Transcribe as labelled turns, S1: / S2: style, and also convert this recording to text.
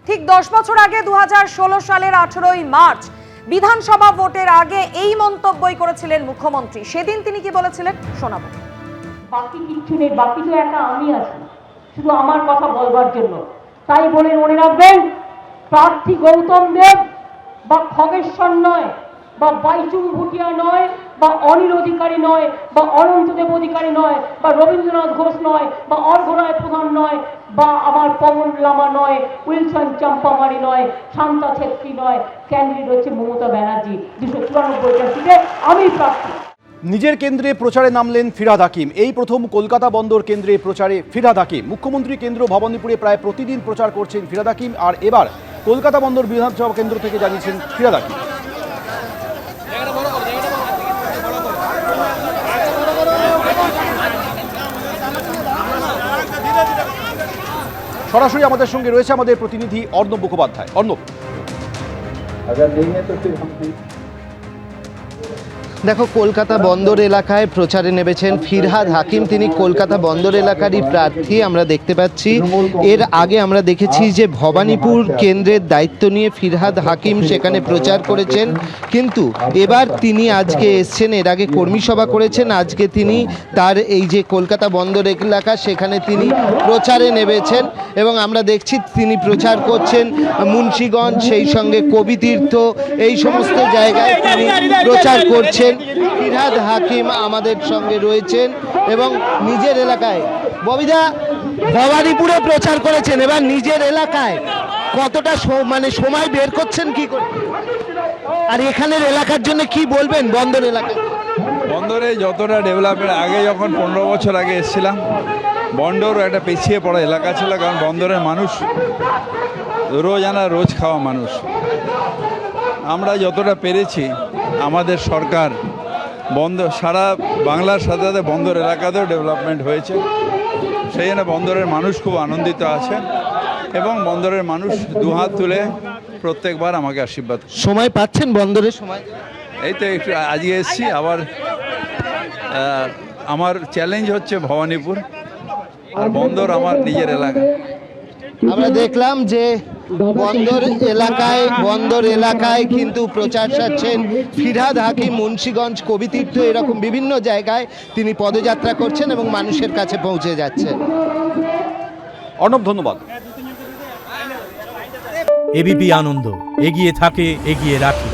S1: ঠিক 10 বছর আগে 2016 সালের 18ই মার্চ বিধানসভা ভোটের আগে এই মন্তব্যই করেছিলেন মুখ্যমন্ত্রী। সেদিন তিনি কি বলেছিলেন শোনাবো।
S2: বাকি কিচ্ছু নেই, বাকি তো একা আমি আছি শুধু আমার কথা বলবার জন্য। তাই বলে মনে রাখবেন, প্রার্থী গৌতম দেব বা খগেশ্বর নয়, বা বাইচুং ভুটিয়া নয়, বা অনিল অধিকারী নয়, বা অনন্ত দেব অধিকারী নয়, বা রবীন্দ্রনাথ ঘোষ নয়, বা অর্ঘ্য রায় প্রধান নয়, বা আমার পবন লামা নয়, উইলসন চম্পামারি নয়, শান্তা ছেত্রী নয়, ক্যান্ডিডেট হচ্ছে মমতা ব্যানার্জি। 294টা সিটে আমি প্রার্থী।
S3: নিজের কেন্দ্রে প্রচারে নামলেন ফিরহাদ হাকিম। এই প্রথম কলকাতা বন্দর কেন্দ্রে প্রচারে ফিরহাদ হাকিম। মুখ্যমন্ত্রী কেন্দ্র ভবানীপুরে প্রায় প্রতিদিন প্রচার করছেন ফিরহাদ হাকিম, আর এবার কলকাতা বন্দর বিধানসভা কেন্দ্র থেকে জানিয়েছেন ফিরহাদ হাকিম। সরাসরি আমাদের সঙ্গে রয়েছে আমাদের প্রতিনিধি অর্ণব মুখোপাধ্যায়। অর্ণব,
S4: দেখো, কলকাতা বন্দর এলাকায় প্রচারে নেমেছেন ফিরহাদ হাকিম। তিনি কলকাতা বন্দর এলাকারই প্রার্থী আমরা দেখতে পাচ্ছি। এর আগে আমরা দেখেছি যে ভবানীপুর কেন্দ্রের দায়িত্ব নিয়ে ফিরহাদ হাকিম সেখানে প্রচার করেছেন, কিন্তু এবার তিনি আজকে এসছেন। এর আগে কর্মী সভা করেছেন, আজকে তিনি তার এই যে কলকাতা বন্দর এলাকা সেখানে তিনি প্রচারে নেমেছেন এবং আমরা দেখছি তিনি প্রচার করছেন মুন্সিগঞ্জ, সেই সঙ্গে কবিতীর্থ, এই সমস্ত জায়গায় তিনি প্রচার করছেন। ফিরহাদ হাকিম আমাদের সঙ্গে রয়েছেন এবং নিজের এলাকায় ববিদা ভবানীপুরে প্রচার করেছেন, এবার নিজের এলাকায় কতটা সময় বের করছেন কি করে, আর এখানের এলাকার জন্য কি বলবেন? বন্দর এলাকায়
S5: বন্দরে যতটা ডেভেলপমেন্ট, আগে যখন 15 বছর আগে এসেছিলাম, বন্দরও একটা পিছিয়ে পড়া এলাকা ছিল, কারণ বন্দরের মানুষ রোজ আনা রোজ খাওয়া মানুষ। আমরা যতটা পেরেছি, আমাদের সরকার বন্দর সারা বাংলার সাথে সাথে বন্দর এলাকাতেও ডেভেলপমেন্ট হয়েছে। সেই জন্য বন্দরের মানুষ খুব আনন্দিত আছে এবং বন্দরের মানুষ দুহাত তুলে প্রত্যেকবার আমাকে আশীর্বাদ।
S4: সময় পাচ্ছেন বন্দরের সময়?
S5: এই তো একটু আজকে এসেছি। আবার আমার চ্যালেঞ্জ হচ্ছে ভবানীপুর, আর বন্দর আমার নিজের এলাকা।
S4: আমরা দেখলাম যে বন্দর এলাকায় কিন্তু প্রচার সারছেন ফিরহাদ হাকিম। মুন্সিগঞ্জ, কবিতীর্থ, এরকম বিভিন্ন জায়গায় তিনি পদযাত্রা করছেন এবং মানুষের কাছে পৌঁছে যাচ্ছেন।
S3: অর্ণব, ধন্যবাদ।
S6: এবিপি আনন্দ, এগিয়ে থাকে, এগিয়ে রাখে।